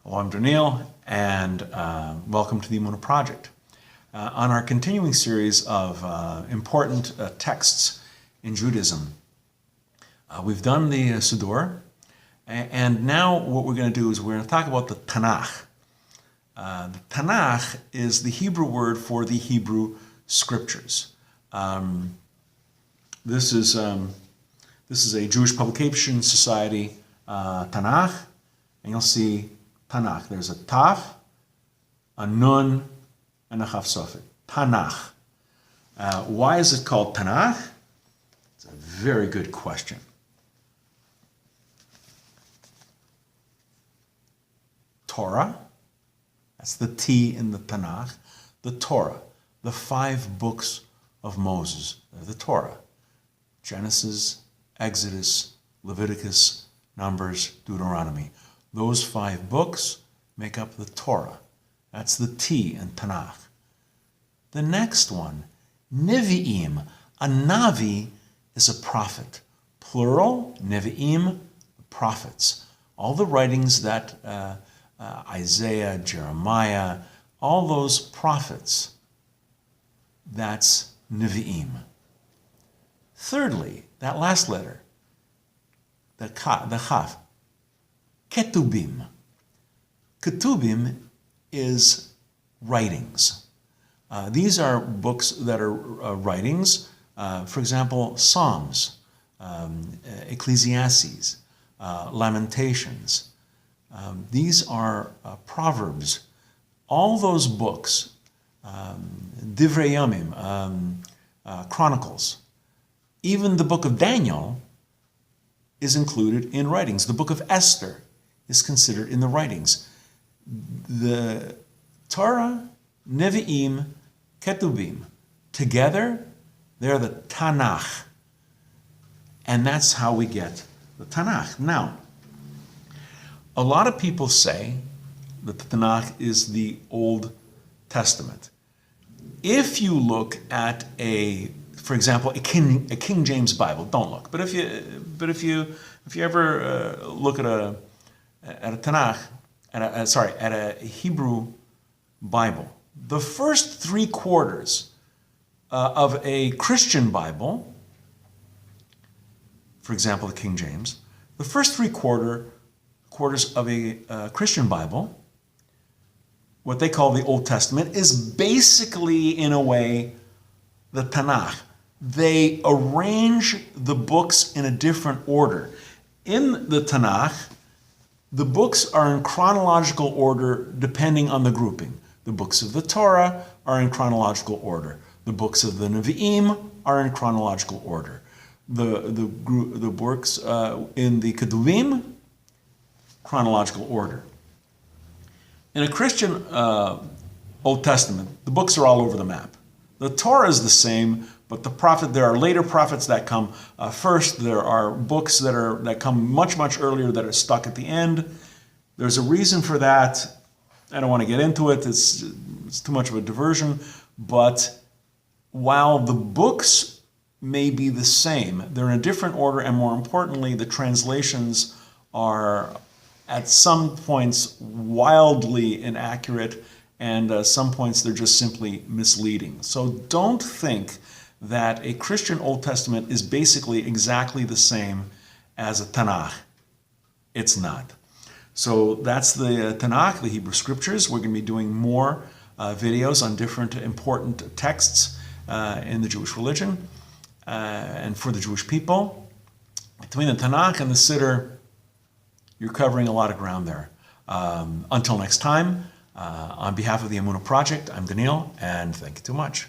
Hello, I'm Daniel, and welcome to the Emunah Project. On our continuing series of important texts in Judaism, we've done the Siddur, and now what we're going to do is we're going to talk about the Tanakh. The Tanakh is the Hebrew word for the Hebrew Scriptures. This is a Jewish Publication Society Tanakh, and you'll see Tanakh. There's a Taf, a Nun, and a Chaf Sofit. Tanakh. Why is it called Tanakh? It's a very good question. Torah, that's the T in the Tanakh. The Torah, the 5 books of Moses, the Torah. Genesis, Exodus, Leviticus, Numbers, Deuteronomy. Those 5 books make up the Torah. That's the T in Tanakh. The next one, Nevi'im. A Navi is a prophet. Plural, Nevi'im, prophets. All the writings that Isaiah, Jeremiah, all those prophets, that's Nevi'im. Thirdly, that last letter, the Chaf, Ketuvim. Ketuvim is writings. These are books that are writings, for example, Psalms, Ecclesiastes, Lamentations. These are Proverbs. All those books, Divrei Yomim, Chronicles, even the book of Daniel is included in writings. The book of Esther is considered in the writings. The Torah, Nevi'im, Ketuvim, together, they're the Tanakh. And that's how we get the Tanakh. Now, a lot of people say that the Tanakh is the Old Testament. If you look at for example, a King James Bible, don't look. But if you ever look at a Tanakh, at a Hebrew Bible, the first 3/4 of a Christian Bible, for example, the King James, the first 3/4 of a Christian Bible, what they call the Old Testament, is basically, in a way, the Tanakh. They arrange the books in a different order. In the Tanakh, the books are in chronological order depending on the grouping. The books of the Torah are in chronological order. The books of the Nevi'im are in chronological order. The books in the Ketuvim, chronological order. In a Christian Old Testament, the books are all over the map. The Torah is the same, but there are later prophets that come first. There are books that come much, much earlier that are stuck at the end. There's a reason for that. I don't want to get into it. It's too much of a diversion. But while the books may be the same, they're in a different order, and more importantly, the translations are at some points wildly inaccurate, and some points they're just simply misleading. So don't think that a Christian Old Testament is basically exactly the same as a Tanakh. It's not. So that's the Tanakh, the Hebrew Scriptures. We're going to be doing more videos on different important texts in the Jewish religion and for the Jewish people. Between the Tanakh and the Siddur, you're covering a lot of ground there. Until next time, on behalf of the Emunah Project, I'm Daniel, and thank you too much.